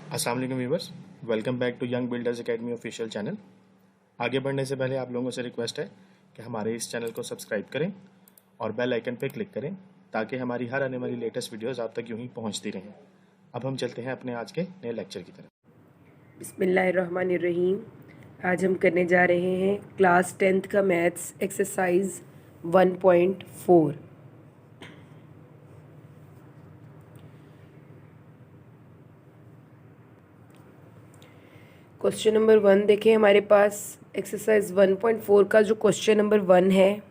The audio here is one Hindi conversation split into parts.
अस्सलाम वालेकुम viewers, welcome back to Young Builders Academy official channel. आगे बढ़ने से पहले आप लोगों से रिक्वेस्ट है कि हमारे इस चैनल को सब्सक्राइब करें और बेल आइकन पर क्लिक करें ताकि हमारी हर आने वाली लेटेस्ट वीडियोस आप तक यूं ही पहुंचती रहें। अब हम चलते हैं अपने आज के नए लेक्चर की तरफ। बिस्मिल्लाहिर्रहमानिर्रहीम। आज हम करने जा रहे हैं क्लास 10th का मैथ्स एक्सरसाइज 1.4। क्वेश्चन नंबर 1 देखें, हमारे पास एक्सरसाइज 1.4 का जो क्वेश्चन नंबर 1 है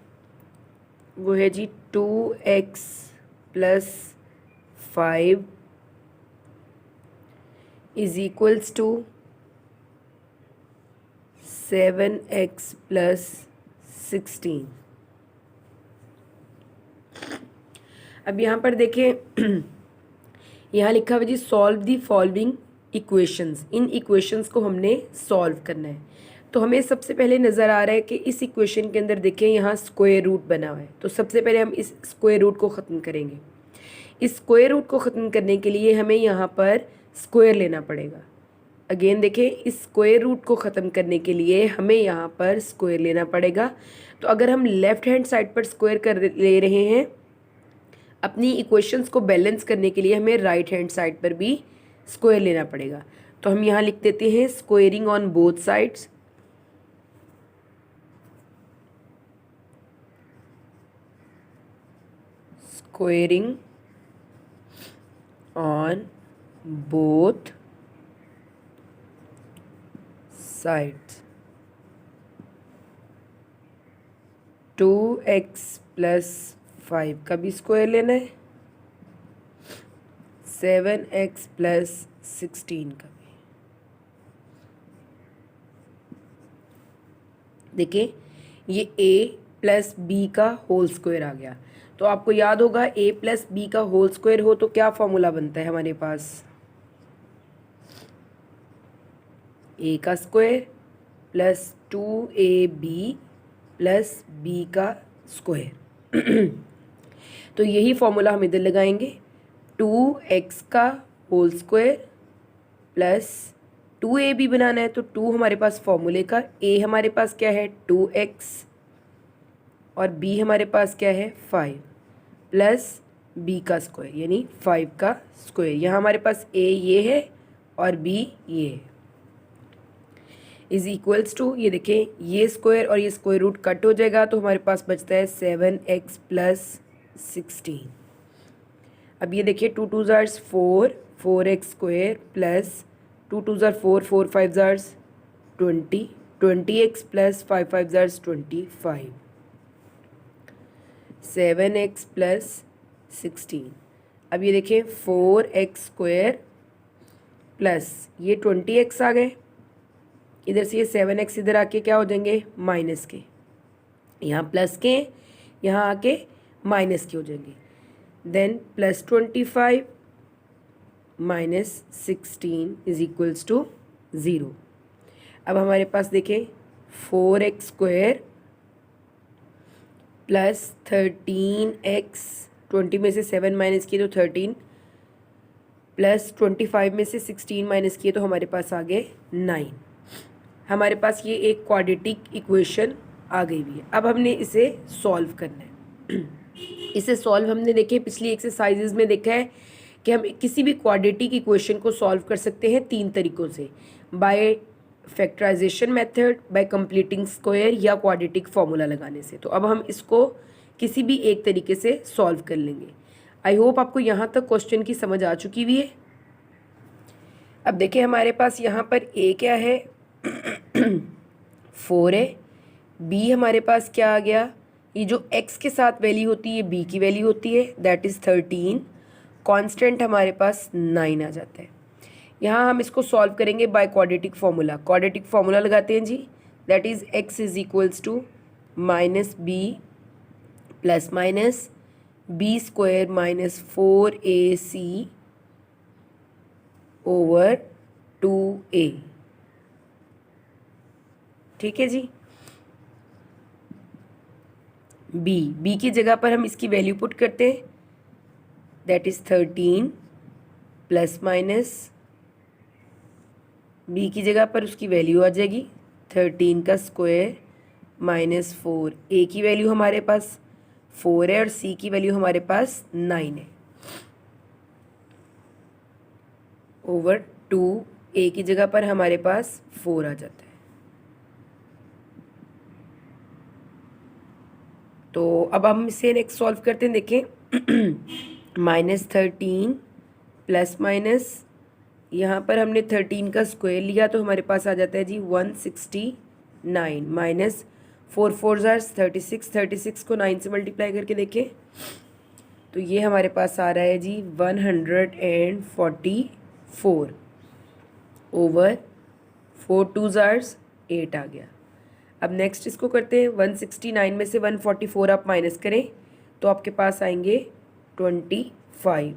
वो है जी 2x + 5 is equals to 7x + 16। अब यहाँ पर देखें यहाँ लिखा हुआ जी सॉल्व दी फॉलोइंग इक्वेशंस। इन इक्वेशंस को हमने सॉल्व करना है। तो हमें सबसे पहले नज़र आ रहा है कि इस इक्वेशन के अंदर देखें यहाँ स्क्वायर रूट बना हुआ है। तो सबसे पहले हम इस स्क्वायर रूट को ख़त्म करेंगे। इस स्क्वायर रूट को ख़त्म करने के लिए हमें यहाँ पर स्क्वायर लेना पड़ेगा। अगेन देखें, इस स्क्वायर रूट को ख़त्म करने के लिए हमें यहाँ पर स्क्वायर लेना पड़ेगा। तो अगर हम लेफ़्ट हैंड साइड पर स्क्वायर कर ले रहे हैं, अपनी इक्वेशंस को बैलेंस करने के लिए हमें राइट हैंड साइड पर भी स्क्वायर लेना पड़ेगा। तो हम यहाँ लिख देते हैं squaring on both sides. Squaring on both sides. 2x + 5 का भी स्क्वायर लेना है, 7x + 16 का भी। देखिए ये a + b का होल स्क्वायर आ गया। तो आपको याद होगा a + b का होल स्क्वायर हो तो क्या फॉर्मूला बनता है हमारे पास, a का स्क्वायर + 2ab + b का स्क्वायर। तो यही फॉर्मूला हम इधर लगाएंगे, 2x का होल स्क्वायर प्लस 2ab बनाना है तो 2 हमारे पास फॉर्मूले का, a हमारे पास क्या है 2x और b हमारे पास क्या है 5 प्लस b का स्क्वायर यानी 5 का स्क्वायर। यहाँ हमारे पास a ये है और b ये है, इज इक्वल्स टू, ये देखें ये स्क्वायर और ये स्क्वायर रूट कट हो जाएगा तो हमारे पास बचता है 7x + 16। अब ये देखिए 2 2 ज़ार 4, 4x स्क्वायर प्लस 2 2 ज़ार 4, 4 5 ज़ार 20, 20x + 5 5 ज़ार 25, 7x + 16। अब ये देखें 4x स्क्वायर प्लस ये 20x आ गए, इधर से ये 7x इधर आके क्या हो जाएंगे माइनस के, यहाँ प्लस के यहाँ आके माइनस के हो जाएंगे। Then +25 - 16 is equals to 0। अब हमारे पास देखें 4x स्क्वायर प्लस 13x, 20 में से 7 माइनस किए तो 13 प्लस 25 में से 16 माइनस किए तो हमारे पास आ गए 9। हमारे पास ये एक क्वाड्रेटिक इक्वेशन आ गई हुई है। अब हमने इसे सॉल्व करना है। इसे सॉल्व हमने देखे पिछली एक्सरसाइजेज में देखा है कि हम किसी भी क्वाड्रेटिक इक्वेशन को सॉल्व कर सकते हैं 3 तरीक़ों से, by factorisation method, by completing square या क्वाड्रेटिक फार्मूला लगाने से। तो अब हम इसको किसी भी एक तरीके से सॉल्व कर लेंगे। आई होप आपको यहाँ तक क्वेश्चन की समझ आ चुकी हुई है। अब देखिए हमारे पास यहाँ पर a क्या है 4 है, b हमारे पास क्या आ गया, ये जो x के साथ वैल्यू होती है b की वैल्यू होती है, दैट इज़ 13। कांस्टेंट हमारे पास 9 आ जाता है। यहाँ हम इसको सॉल्व करेंगे by quadratic formula. Quadratic formula लगाते हैं जी, that is x is equals to -b plus minus b square -4ac over 2a। ठीक है जी, b की जगह पर हम इसकी वैल्यू पुट करते हैं, that is 13 plus minus b की जगह पर उसकी वैल्यू आ जाएगी 13 का स्क्वायर -4। ए की वैल्यू हमारे पास 4 है और सी की वैल्यू हमारे पास 9 है, ओवर 2। ए की जगह पर हमारे पास 4 आ जाता है। तो अब हम इसे नेक्स्ट सॉल्व करते हैं। देखें -13 प्लस माइनस, यहाँ पर हमने 13 का स्क्वायर लिया तो हमारे पास आ जाता है जी 169 माइनस 4 4 जार 36, 36 को 9 से मल्टीप्लाई करके देखें तो ये हमारे पास आ रहा है जी 144 ओवर 4 2 ज़ार्स 8 आ गया। अब नेक्स्ट इसको करते हैं। 169 में से 144 आप माइनस करें तो आपके पास आएंगे 25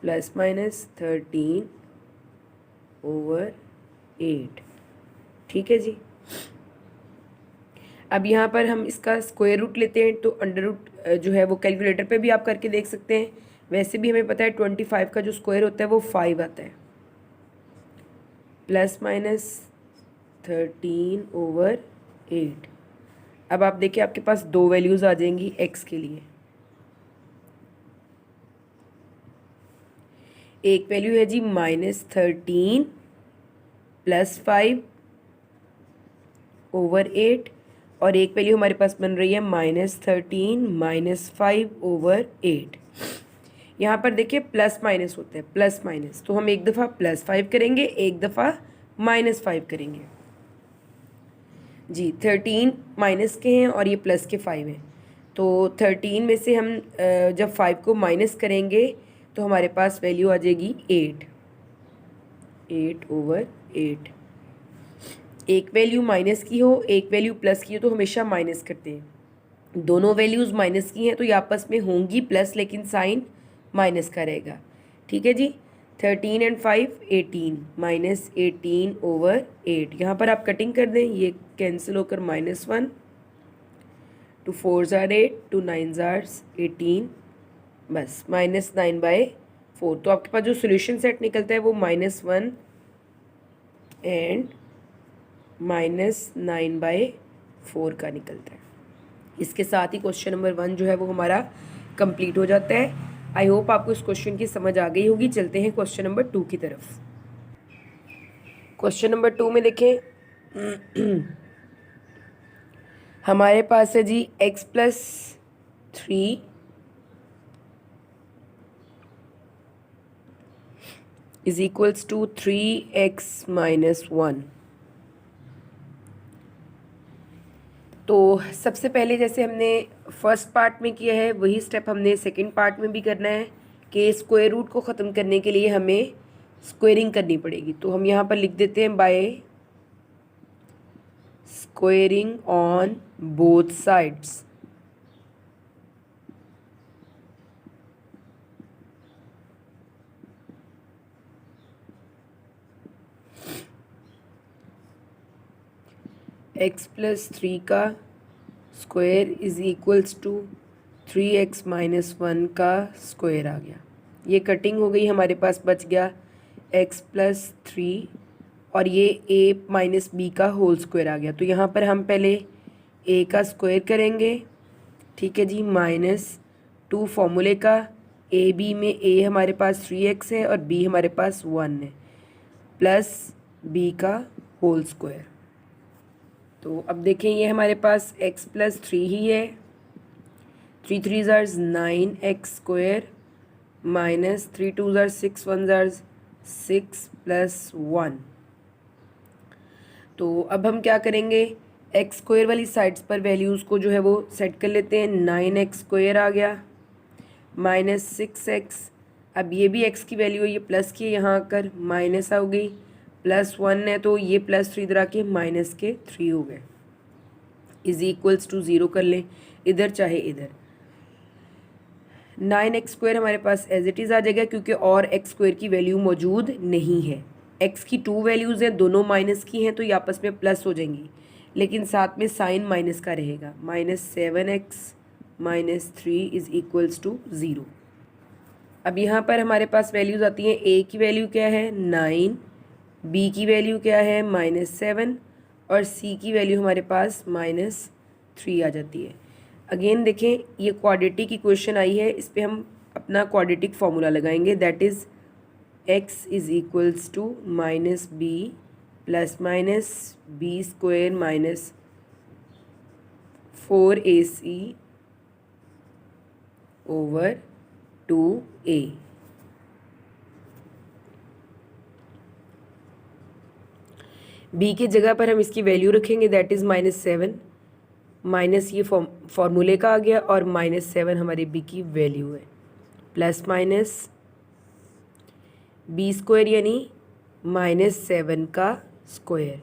प्लस माइनस 13 ओवर 8। ठीक है जी। अब यहाँ पर हम इसका स्क्वायर रूट लेते हैं तो अंडर रूट जो है वो कैलकुलेटर पे भी आप करके देख सकते हैं। वैसे भी हमें पता है 25 का जो स्क्वायर होता है वो 5 आता है, प्लस माइनस 13 ओवर 8। अब आप देखिए आपके पास दो वैल्यूज़ आ जाएंगी x के लिए। एक वैल्यू है जी -13 प्लस 5 ओवर 8 और एक वैल्यू हमारे पास बन रही है -13 माइनस 5 ओवर 8। यहाँ पर देखिए प्लस माइनस होता है, प्लस माइनस, तो हम एक दफ़ा +5 करेंगे, एक दफ़ा -5 करेंगे जी। 13 माइनस के हैं और ये प्लस के 5 हैं, तो 13 में से हम जब 5 को माइनस करेंगे तो हमारे पास वैल्यू आ जाएगी 8 ओवर 8। एक वैल्यू माइनस की हो एक वैल्यू प्लस की हो तो हमेशा माइनस करते हैं। दोनों वैल्यूज़ माइनस की हैं तो ये आपस में होंगी प्लस, लेकिन साइन माइनस का रहेगा। ठीक है जी। 13 एंड 5 18 -18 ओवर 8। यहाँ पर आप कटिंग कर दें, ये कैंसिल होकर -1, 2 4 ज़ार 8, 2 9 ज़ार 18, बस -9/4। तो आपके पास जो सोल्यूशन सेट निकलता है वो -1 एंड -9/4 का निकलता है। इसके साथ ही क्वेश्चन नंबर 1 जो है वो हमारा कंप्लीट हो जाता है। आई होप आपको इस क्वेश्चन की समझ आ गई होगी। चलते हैं क्वेश्चन नंबर 2 की तरफ। क्वेश्चन नंबर 2 में देखें हमारे पास है जी x+3 is equals to 3x - 1। तो सबसे पहले जैसे हमने फर्स्ट पार्ट में किया है वही स्टेप हमने सेकंड पार्ट में भी करना है कि स्क्वायर रूट को ख़त्म करने के लिए हमें स्क्वेयरिंग करनी पड़ेगी। तो हम यहाँ पर लिख देते हैं by squaring on both sides. x+3 का square is equals to 3x - 1 का स्क्वायर आ गया। ये कटिंग हो गई, हमारे पास बच गया x+3 और ये a - b का होल स्क्वायर आ गया। तो यहाँ पर हम पहले a का स्क्वायर करेंगे। ठीक है जी। -2 फॉर्मूले का, ए बी में a हमारे पास 3x है और b हमारे पास 1 है, प्लस b का होल स्क्वायर। तो अब देखें ये हमारे पास x+3 ही है। 3 3 ज़ार 9x² -3 2 ज़ार 6 1 ज़ार 6 प्लस 1। तो अब हम क्या करेंगे, x² वाली साइड्स पर वैल्यूज़ को जो है वो सेट कर लेते हैं। 9x² आ गया -6x। अब ये भी x की वैल्यू है, ये प्लस की, यहाँ आकर माइनस आ गई, +1 है तो ये +3 इधर आके -3 हो गए, इज इक्वल्स टू 0 कर लें इधर चाहे इधर। 9x² हमारे पास एज इट इज़ आ जाएगा क्योंकि और x² की वैल्यू मौजूद नहीं है। x की 2 वैल्यूज़ हैं, दोनों माइनस की हैं तो ये आपस में प्लस हो जाएंगी, लेकिन साथ में साइन माइनस का रहेगा। -7x - 3 is equals to 0। अब यहाँ पर हमारे पास वैल्यूज़ आती हैं, ए की वैल्यू क्या है 9, बी की वैल्यू क्या है -7 और सी की वैल्यू हमारे पास -3 आ जाती है। अगेन देखें, ये क्वाड्रेटिक इक्वेशन आई है, इस पे हम अपना क्वाड्रेटिक फार्मूला लगाएंगे, that is x is equals to -b plus -b² -4ac over 2a। b की जगह पर हम इसकी वैल्यू रखेंगे, दैट इज़ -7, माइनस ये फॉर्मूले का आ गया और -7 हमारी b की वैल्यू है, प्लस माइनस b² यानी -7 का स्क्वायर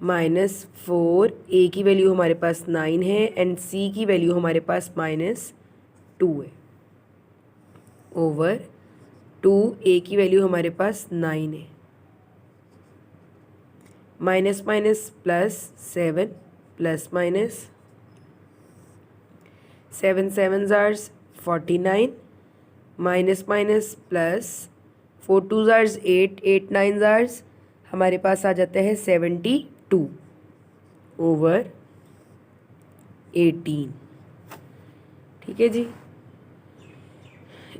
-4, a की वैल्यू हमारे पास 9 है एंड c की वैल्यू हमारे पास -2 है, ओवर 2a की वैल्यू हमारे पास 9 है, minus minus plus 7 plus minus 7 7 jars 49 minus minus plus 4 2 jars 8 8 9 jars हमारे पास आ जाता है 72 ओवर 18। ठीक है जी।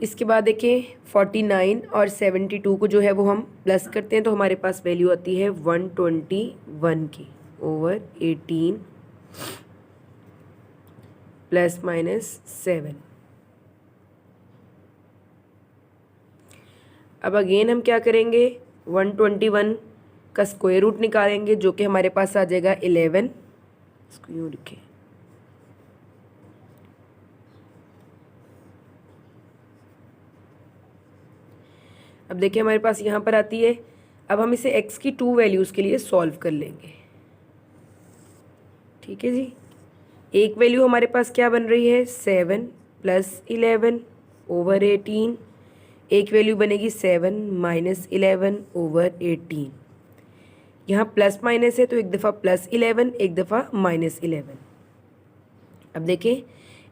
इसके बाद देखें 49 और 72 को जो है वो हम प्लस करते हैं तो हमारे पास वैल्यू आती है 121 की ओवर 18 प्लस माइनस 7। अब अगेन हम क्या करेंगे, 121 का स्क्वायर रूट निकालेंगे जो कि हमारे पास आ जाएगा 11। इसको यूँ लिखें, अब देखिए हमारे पास यहाँ पर आती है। अब हम इसे x की 2 वैल्यूज़ के लिए सॉल्व कर लेंगे। ठीक है जी। एक वैल्यू हमारे पास क्या बन रही है 7 प्लस 11 ओवर 18, एक वैल्यू बनेगी 7 माइनस 11 ओवर 18। यहाँ प्लस माइनस है तो एक दफ़ा प्लस 11 एक दफ़ा माइनस 11। अब देखें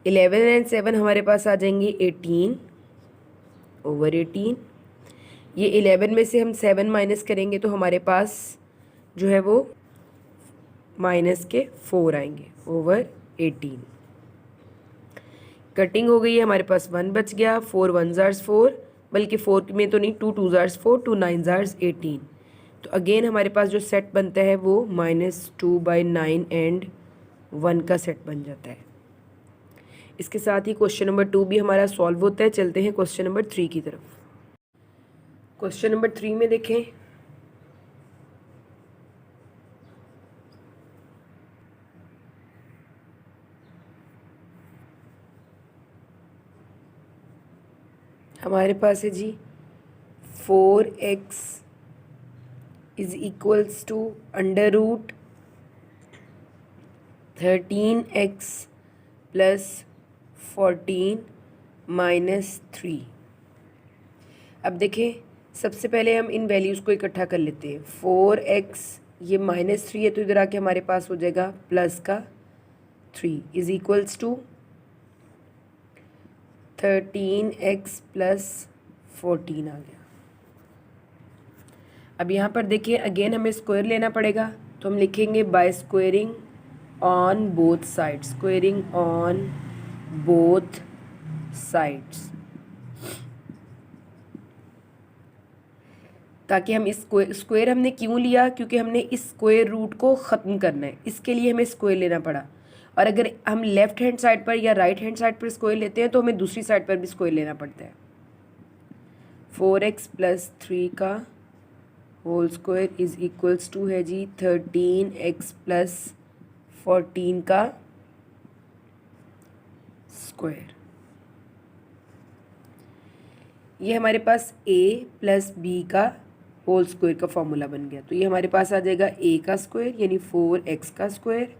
11 एंड 7 हमारे पास आ जाएंगी 18 ओवर 18। ये 11 में से हम 7 माइनस करेंगे तो हमारे पास जो है वो माइनस के 4 आएंगे ओवर 18। कटिंग हो गई है, हमारे पास 1 बच गया, 4 1 ज़ार्स 4, बल्कि 4 में तो नहीं, 2 2 ज़ार्स 4, 2 9 ज़ार्स 18। तो अगेन हमारे पास जो सेट बनता है वो -2/9 एंड 1 का सेट बन जाता है। इसके साथ ही क्वेश्चन नंबर 2 भी हमारा सॉल्व होता है। चलते हैं क्वेश्चन नंबर 3 की तरफ। क्वेश्चन नंबर 3 में देखें, हमारे पास है जी 4x is equals to √ 13x plus 14 minus 3। अब देखें, सबसे पहले हम इन वैल्यूज़ को इकट्ठा कर लेते हैं। 4x ये -3 है तो इधर आके हमारे पास हो जाएगा प्लस का 3 is equals to 13x plus 14 आ गया। अब यहाँ पर देखिए अगेन हमें स्क्वायर लेना पड़ेगा तो हम लिखेंगे by squaring on both sides, squaring on both sides, ताकि हम इस स्क्वायर हमने क्यों लिया, क्योंकि हमने इस स्क्वायर रूट को ख़त्म करना है, इसके लिए हमें स्क्वायर लेना पड़ा। और अगर हम लेफ़्ट हैंड साइड पर या राइट हैंड साइड पर स्क्वायर लेते हैं तो हमें दूसरी साइड पर भी स्क्वायर लेना पड़ता है। 4x प्लस 3 का whole square is equals to है जी 13x प्लस 14 का स्क्वायर। ये हमारे पास a प्लस b का होल स्क्वायर का फॉर्मूला बन गया। तो ये हमारे पास आ जाएगा a का स्क्वायर यानी 4x का स्क्वायर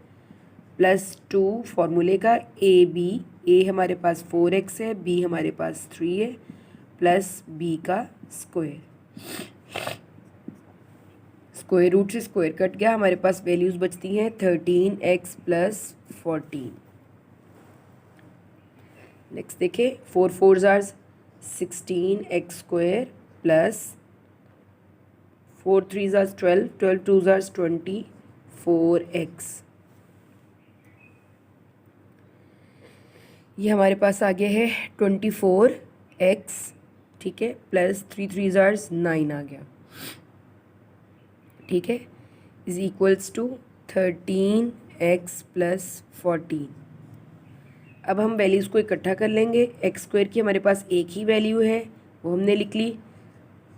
प्लस 2 फॉर्मूले का a हमारे पास 4x है, b हमारे पास 3 है, प्लस b का स्क्वायर। स्क्वायर रूट से स्क्वायर कट गया, हमारे पास वैल्यूज़ बचती हैं 13x प्लस 14। नेक्स्ट देखें 4 4 jars 16x² plus 4 3s are 12, 12 2s are 24x। ये हमारे पास आगे है 24x, ठीक है, प्लस 3 3s are 9 आ गया, ठीक है, is equals to 13x plus 14। अब हम वैल्यूज़ को इकट्ठा कर लेंगे। x² की हमारे पास एक ही वैल्यू है, वो हमने लिख ली।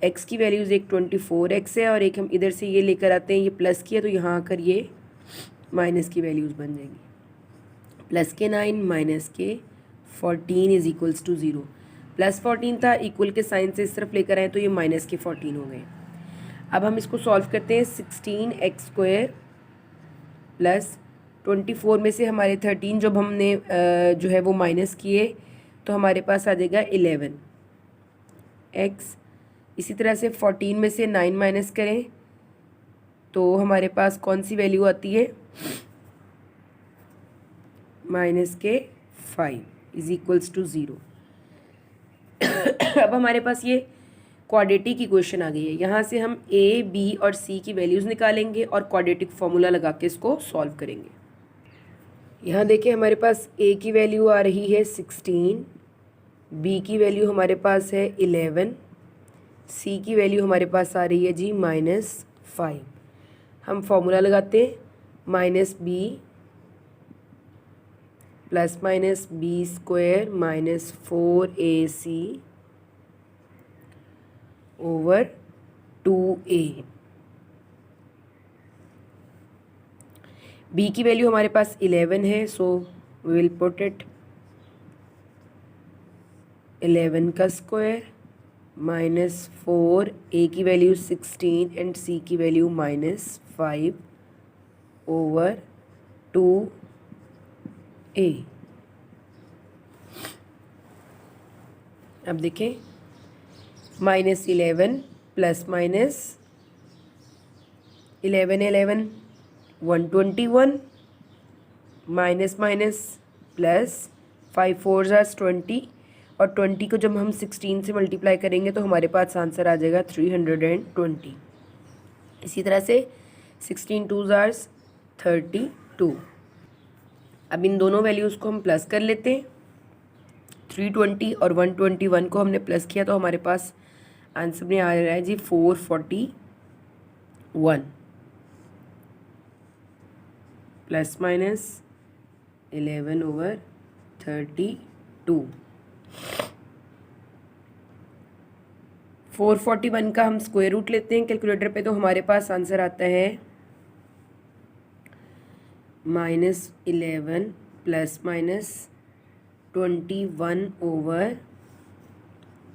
x की वैल्यूज़ एक 24x है और एक हम इधर से ये लेकर आते हैं, ये प्लस किया तो यहाँ आकर ये माइनस की वैल्यूज़ बन जाएंगी। प्लस के 9 माइनस के 14 इज इक्वल्स टू 0। प्लस 14 था, इक्वल के साइन से इस तरफ लेकर आए तो ये माइनस के 14 हो गए। अब हम इसको सॉल्व करते हैं। 16x² प्लस 24 में से हमारे 13 जब हमने जो है वो माइनस किए तो हमारे पास आ जाएगा 11x। इसी तरह से 14 में से 9 माइनस करें तो हमारे पास कौन सी वैल्यू आती है, माइनस के 5 इज इक्वल्स टू 0। अब हमारे पास ये क्वाड्रेटिक इक्वेशन आ गई है। यहाँ से हम a, b और c की वैल्यूज़ निकालेंगे और क्वाड्रेटिक फॉर्मूला लगा के इसको सॉल्व करेंगे। यहाँ देखिए हमारे पास a की वैल्यू आ रही है 16, b की वैल्यू हमारे पास है 11, c की वैल्यू हमारे पास आ रही है जी -5। हम फॉर्मूला लगाते हैं, -b plus minus b² minus 4ac over 2a। b की वैल्यू हमारे पास 11 है, so we will put it 11 का स्क्वायर माइनस 4, a की वैल्यू 16 एंड c की वैल्यू -5 ओवर 2a। अब देखें, -11 plus minus 11 11 121 minus minus plus 5 4s are 20 और 20 को जब हम 16 से मल्टीप्लाई करेंगे तो हमारे पास आंसर आ जाएगा 320। इसी तरह से 16 2s are 32। अब इन दोनों वैल्यूज़ को हम प्लस कर लेते हैं। 320 और 121 को हमने प्लस किया तो हमारे पास आंसर में आ रहा है जी 441 प्लस माइनस 11 ओवर 32। 441 का हम स्क्वायर रूट लेते हैं कैलकुलेटर पे तो हमारे पास आंसर आता है -11 प्लस माइनस 21 ओवर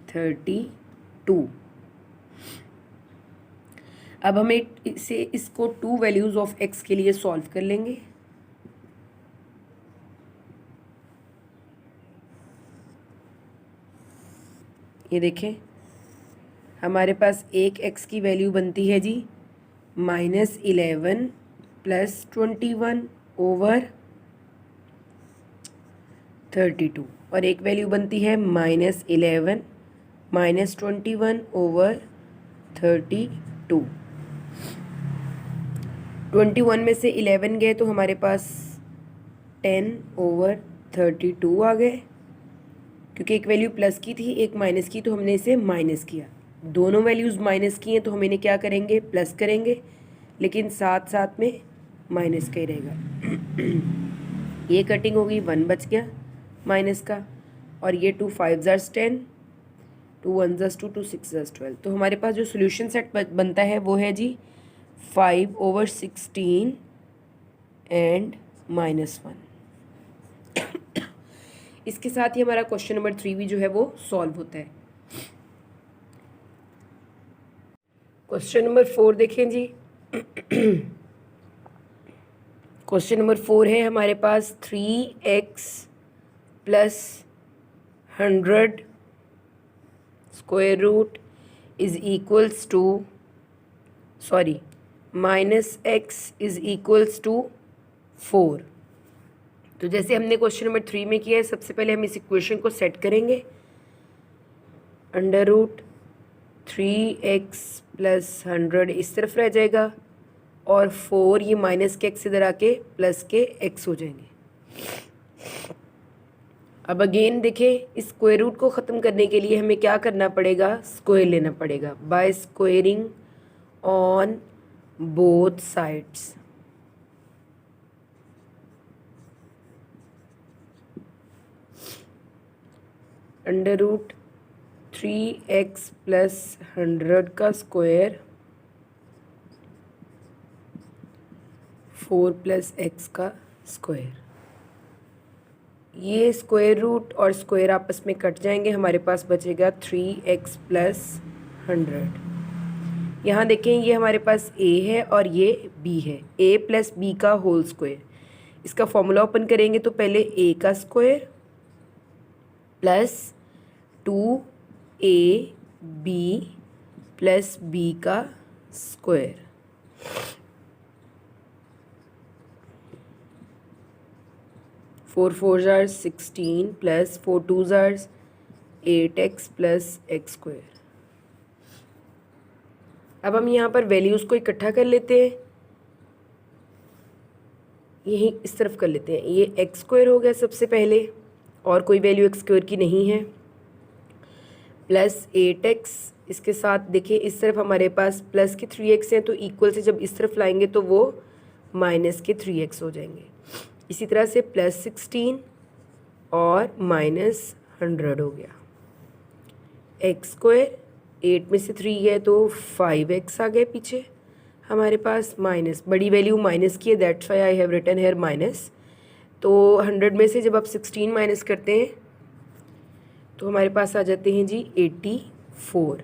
32। अब हमें इसको 2 वैल्यूज़ ऑफ x के लिए सॉल्व कर लेंगे। ये देखें हमारे पास एक x की वैल्यू बनती है जी -11 प्लस 21 ओवर 32 और एक वैल्यू बनती है -11 माइनस 21 ओवर 32। 21 में से 11 गए तो हमारे पास 10 ओवर 32 आ गए। क्योंकि एक वैल्यू प्लस की थी एक माइनस की तो हमने इसे माइनस किया। दोनों वैल्यूज़ माइनस की हैं तो हम इन्हें क्या करेंगे, प्लस करेंगे, लेकिन साथ साथ में माइनस का ही रहेगा। ये कटिंग होगी, 1 बच गया माइनस का, और ये 2 5s are 10, 2 1s are 2, 2 6s are 12। तो हमारे पास जो सोल्यूशन सेट बनता है वो है जी 5 ओवर 16 एंड -1। इसके साथ ही हमारा क्वेश्चन नंबर 3 भी जो है वो सॉल्व होता है। क्वेश्चन नंबर 4 देखें जी। क्वेश्चन नंबर 4 है हमारे पास 3x plus 100 square root is equals to -x is equals to 4। तो जैसे हमने क्वेश्चन नंबर 3 में किया है, सबसे पहले हम इस इक्वेशन को सेट करेंगे। अंडर रूट 3x प्लस 100 इस तरफ रह जाएगा और 4 ये माइनस के x इधर आके प्लस के x हो जाएंगे। अब अगेन देखें, इस स्क्वायर रूट को ख़त्म करने के लिए हमें क्या करना पड़ेगा, स्क्वायर लेना पड़ेगा by squaring on both sides. Under root 3x plus 100 का स्क्वायर 4 प्लस x का स्क्वायर। ये स्क्वायर रूट और स्क्वायर आपस में कट जाएंगे, हमारे पास बचेगा 3x प्लस 100। यहाँ देखें, ये हमारे पास a है और ये b है, a प्लस b का होल स्क्वायर। इसका फॉर्मूला ओपन करेंगे तो पहले a का square plus 2ab plus b का square. Four 4 jar 16 plus 4 2 jar 8x plus x square. अब हम यहाँ पर वैल्यूज़ को इकट्ठा कर लेते हैं, यही इस तरफ कर लेते हैं। ये एक्स स्क्वायर हो गया सबसे पहले, और कोई वैल्यू एक्स स्क्वायर की नहीं है, प्लस 8x। इसके साथ देखिए इस तरफ हमारे पास प्लस के 3x हैं, तो इक्वल से जब इस तरफ लाएंगे तो वो माइनस के 3x हो जाएंगे। इसी तरह से प्लस 16 और माइनस 100 हो गया। एक्स स्क्वायर 8 में से 3 है तो 5x आ गए पीछे हमारे पास, माइनस बड़ी वैल्यू माइनस की है, that's why I have written here minus. तो 100 में से जब आप 16 माइनस करते हैं तो हमारे पास आ जाते हैं जी 84।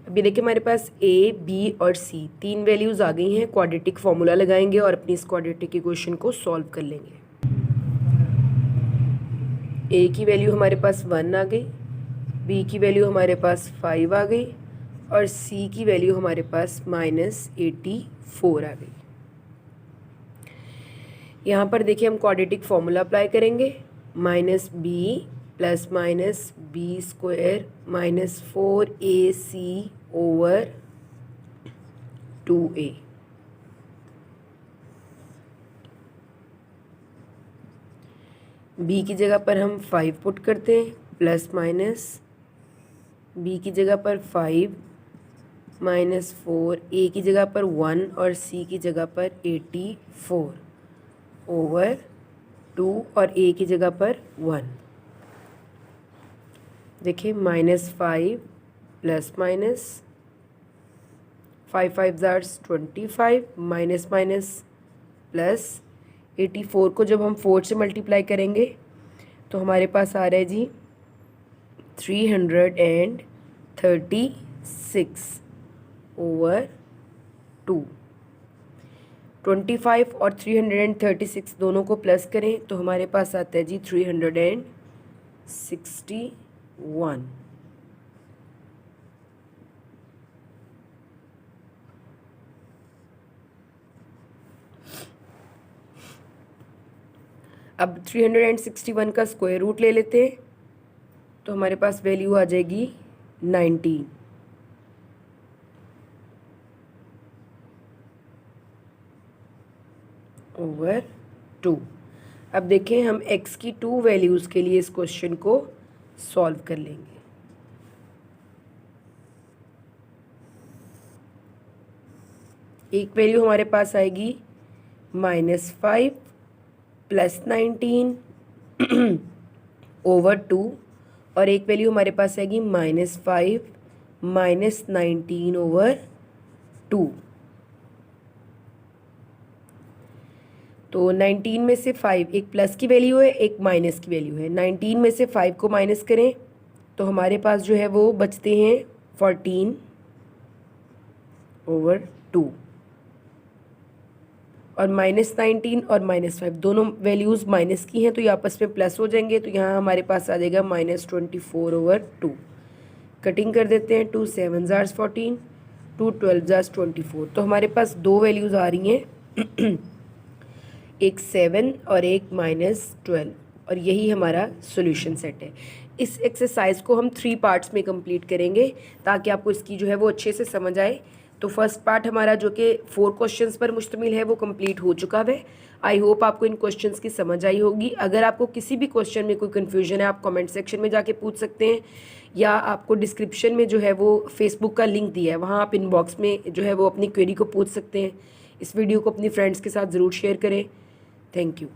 अभी देखिए हमारे पास a, b और c तीन वैल्यूज़ आ गई हैं। क्वाड्रेटिक फार्मूला लगाएंगे और अपनी इस क्वाड्रेटिक इक्वेशन को सॉल्व कर लेंगे। a की वैल्यू हमारे पास 1 आ गई, b की वैल्यू हमारे पास 5 आ गई और c की वैल्यू हमारे पास -84 आ गई। यहाँ पर देखिए हम क्वाड्रेटिक फार्मूला अप्लाई करेंगे, -b plus minus B square minus 4ac over 2a। b की जगह पर हम 5 पुट करते हैं, प्लस माइनस b की जगह पर 5 माइनस 4, a की जगह पर 1 और c की जगह पर 84 ओवर 2 और a की जगह पर 1। देखिए -5 plus minus 5 5 jar 25 minus minus plus 84 को जब हम 4 से मल्टीप्लाई करेंगे तो हमारे पास आ रहा है जी 336 ओवर 2। 25 और 336 दोनों को प्लस करें तो हमारे पास आता है जी 361। अब 361 का स्क्वायर रूट ले लेते हैं तो हमारे पास वैल्यू आ जाएगी 19 ओवर 2। अब देखें हम x की 2 वैल्यूज़ के लिए इस क्वेश्चन को सॉल्व कर लेंगे। एक वैल्यू हमारे पास आएगी -5 प्लस 19 ओवर 2 और एक वैल्यू हमारे पास आएगी -5 माइनस 19 ओवर 2। तो 19 में से 5, एक प्लस की वैल्यू है एक माइनस की वैल्यू है। 19 में से 5 को माइनस करें तो हमारे पास जो है वो बचते हैं 14 ओवर 2 और -19 और -5 दोनों वैल्यूज़ माइनस की हैं तो ये आपस में प्लस हो जाएंगे, तो यहाँ हमारे पास आ जाएगा -24 ओवर 2। कटिंग कर देते हैं, 2 7 जार 14, 2 12 जार 24। तो हमारे पास दो वैल्यूज़ आ रही हैं एक 7 और एक -12। और यही हमारा सॉल्यूशन सेट है। इस एक्सरसाइज को हम 3 पार्ट्स में कंप्लीट करेंगे ताकि आपको इसकी जो है वो अच्छे से समझ आए। तो फर्स्ट पार्ट हमारा जो कि 4 क्वेश्चंस पर मुश्तमिल है वो कंप्लीट हो चुका है। आई होप आपको इन क्वेश्चंस की समझ आई होगी। अगर आपको किसी भी क्वेश्चन में कोई कन्फ्यूजन है आप कमेंट सेक्शन में जाके पूछ सकते हैं, या आपको डिस्क्रिप्शन में जो है वो फेसबुक का लिंक दिया है, वहाँ आप इनबॉक्स में जो है वो अपनी क्वेरी को पूछ सकते हैं। इस वीडियो को अपनी फ्रेंड्स के साथ ज़रूर शेयर करें। Thank you.